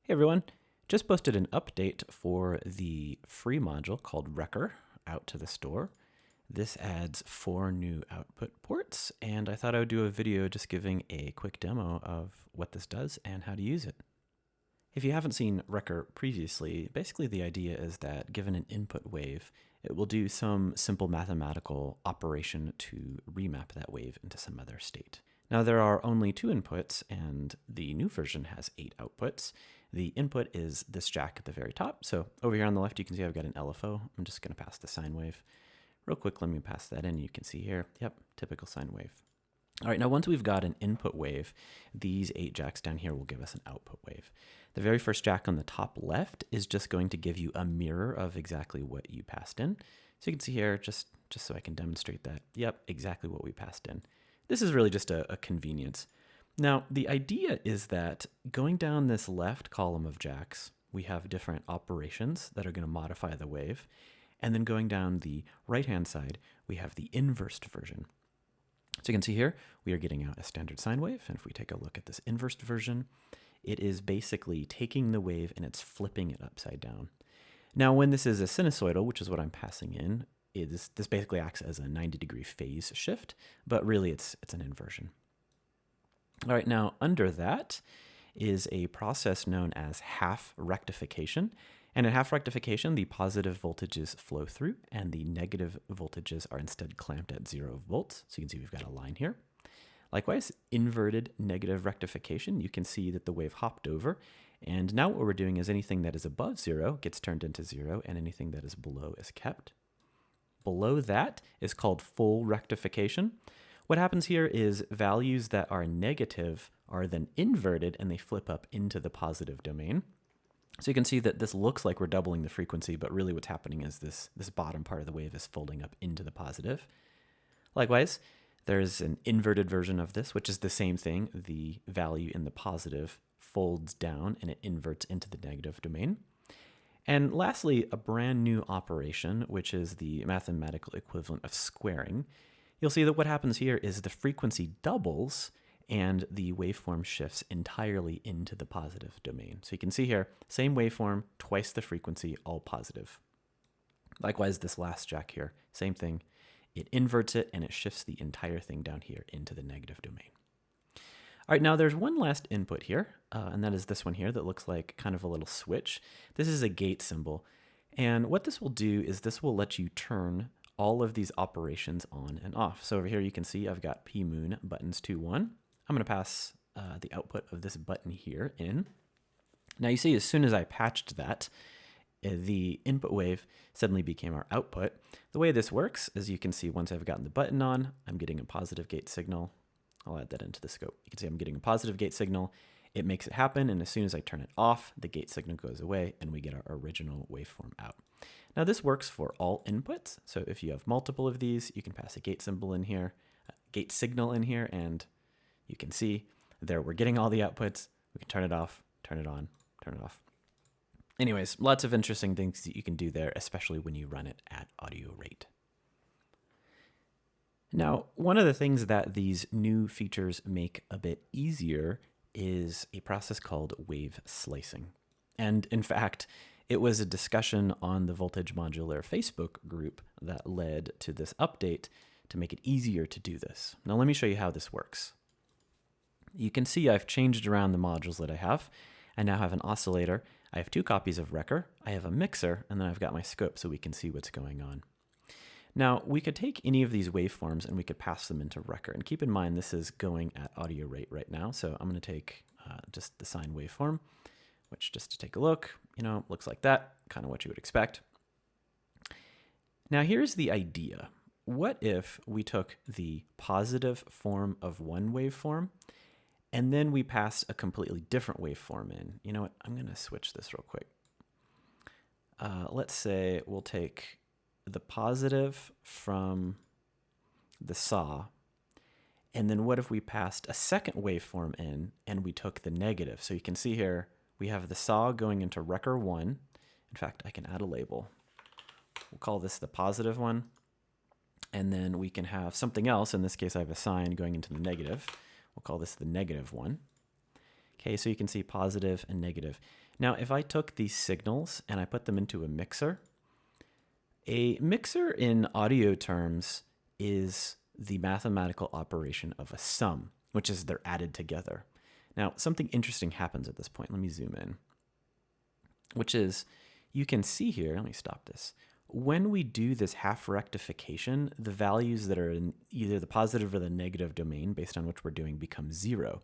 Hey everyone, just posted an update for the free module called Recker out to the store. This adds 4 new output ports, and I thought I would do a video just giving a quick demo of what this does and how to use it. If you haven't seen Recker previously, basically the idea is that given an input wave, it will do some simple mathematical operation to remap that wave into some other state. Now there are only 2 inputs, and the new version has 8 outputs. The input is this jack at the very top. So over here on the left, you can see I've got an LFO. I'm just going to pass the sine wave. Real quick, let me pass that in. You can see here, yep, typical sine wave. All right, now once we've got an input wave, these 8 jacks down here will give us an output wave. The very first jack on the top left is just going to give you a mirror of exactly what you passed in. So you can see here, just so I can demonstrate that, yep, exactly what we passed in. This is really just a convenience. Now, the idea is that going down this left column of jacks, we have different operations that are going to modify the wave. And then going down the right-hand side, we have the inversed version. So you can see here, we are getting out a standard sine wave. And if we take a look at this inversed version, it is basically taking the wave and it's flipping it upside down. Now, when this is a sinusoidal, which is what I'm passing in, this basically acts as a 90-degree phase shift, but really it's an inversion. All right, now under that is a process known as half rectification. And in half rectification, the positive voltages flow through and the negative voltages are instead clamped at 0 volts. So you can see we've got a line here. Likewise, inverted negative rectification, you can see that the wave hopped over. And now what we're doing is anything that is above 0 gets turned into 0 and anything that is below is kept. Below that is called full rectification. What happens here is values that are negative are then inverted and they flip up into the positive domain. So you can see that this looks like we're doubling the frequency, but really what's happening is this bottom part of the wave is folding up into the positive. Likewise, there's an inverted version of this, which is the same thing. The value in the positive folds down and it inverts into the negative domain. And lastly, a brand new operation, which is the mathematical equivalent of squaring. You'll see that what happens here is the frequency doubles and the waveform shifts entirely into the positive domain. So you can see here, same waveform, twice the frequency, all positive. Likewise, this last jack here, same thing. It inverts it and it shifts the entire thing down here into the negative domain. All right, now there's one last input here, and that is this one here that looks like kind of a little switch. This is a gate symbol. And what this will do is this will let you turn all of these operations on and off. So over here you can see I've got pmoon buttons 2, 1. I'm going to pass the output of this button here in. Now you see as soon as I patched that, the input wave suddenly became our output. The way this works, as you can see, once I've gotten the button on, I'm getting a positive gate signal. I'll add that into the scope. You can see I'm getting a positive gate signal. It makes it happen, and as soon as I turn it off, the gate signal goes away, and we get our original waveform out. Now this works for all inputs. So if you have multiple of these, you can pass a gate symbol in here, gate signal in here, and you can see there we're getting all the outputs. We can turn it off, turn it on, turn it off. Anyways, lots of interesting things that you can do there, especially when you run it at audio rate. Now, one of the things that these new features make a bit easier is a process called wave slicing. And in fact, it was a discussion on the Voltage Modular Facebook group that led to this update to make it easier to do this. Now, let me show you how this works. You can see I've changed around the modules that I have. I now have an oscillator. I have 2 copies of Recker. I have a mixer, and then I've got my scope so we can see what's going on. Now, we could take any of these waveforms and we could pass them into Recker. And keep in mind, this is going at audio rate right now. So I'm going to take just the sine waveform, which just to take a look, looks like that, kind of what you would expect. Now, here's the idea. What if we took the positive form of one waveform and then we passed a completely different waveform in? You know what? I'm going to switch this real quick. Let's say we'll take the positive from the saw, and then what if we passed a second waveform in and we took the negative? So you can see here we have the saw going into Recker 1. In fact, I can add a label. We'll call this the positive one, and then we can have something else. In this case, I have a sine going into the negative. We'll call this the negative one. Okay, so you can see positive and negative. Now, if I took these signals and I put them into a mixer in audio terms is the mathematical operation of a sum, which is they're added together. Now, something interesting happens at this point. Let me zoom in, which is you can see here, let me stop this. When we do this half rectification, the values that are in either the positive or the negative domain, based on which we're doing, become 0.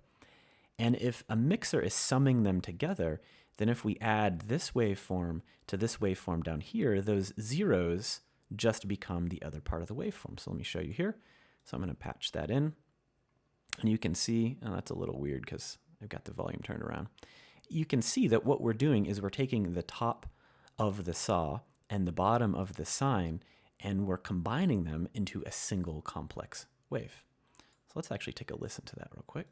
And if a mixer is summing them together, then if we add this waveform to this waveform down here, those zeros just become the other part of the waveform. So let me show you here. So I'm going to patch that in. And you can see, and that's a little weird because I've got the volume turned around. You can see that what we're doing is we're taking the top of the saw and the bottom of the sine, and we're combining them into a single complex wave. So let's actually take a listen to that real quick.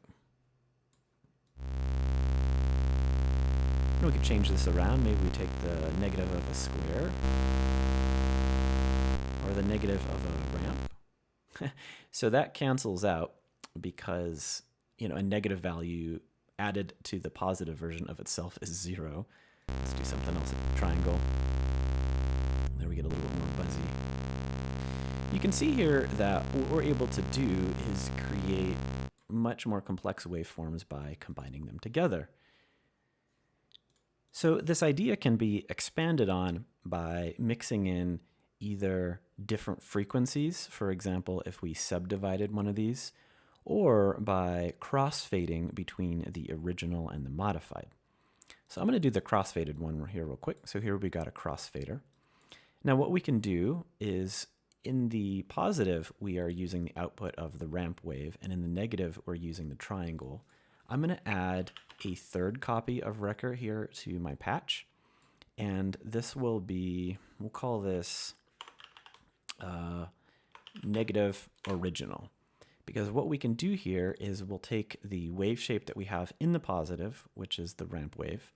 We could change this around. Maybe we take the negative of a square or the negative of a ramp. So that cancels out because, you know, a negative value added to the positive version of itself is 0. Let's do something else, a triangle. There we get a little bit more buzzy. You can see here that what we're able to do is create much more complex waveforms by combining them together. So this idea can be expanded on by mixing in either different frequencies, for example, if we subdivided one of these, or by crossfading between the original and the modified. So I'm going to do the crossfaded one here real quick. So here we got a crossfader. Now what we can do is in the positive, we are using the output of the ramp wave, and in the negative, we're using the triangle. I'm going to add a third copy of Recker here to my patch, and this will be, we'll call this negative original, because what we can do here is we'll take the wave shape that we have in the positive, which is the ramp wave.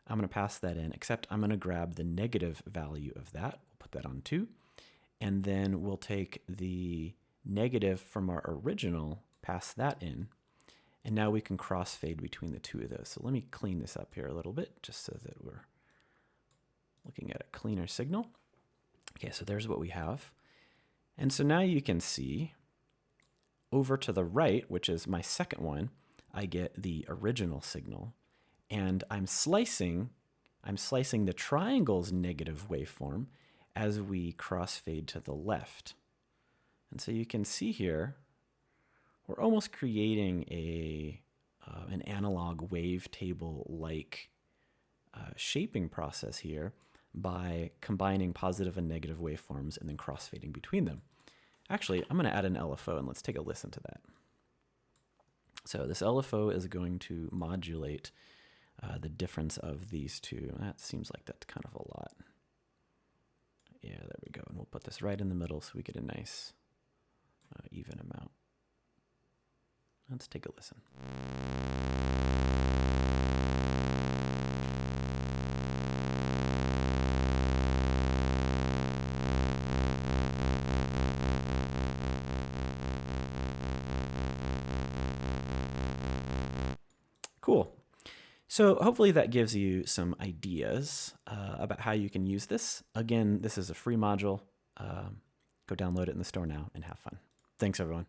I'm going to pass that in, except I'm going to grab the negative value of that. We'll put that on 2. And then we'll take the negative from our original, pass that in, and now we can crossfade between the two of those. So let me clean this up here a little bit, just so that we're looking at a cleaner signal. Okay, so there's what we have. And so now you can see over to the right, which is my second one, I get the original signal. And I'm slicing the triangle's negative waveform as we crossfade to the left. And so you can see here, we're almost creating an analog wavetable-like shaping process here by combining positive and negative waveforms and then crossfading between them. Actually, I'm going to add an LFO, and let's take a listen to that. So this LFO is going to modulate the difference of these two. That seems like that's kind of a lot. Yeah, there we go. And we'll put this right in the middle so we get a nice even amount. Let's take a listen. Cool. So hopefully that gives you some ideas about how you can use this. Again, this is a free module. Go download it in the store now and have fun. Thanks, everyone.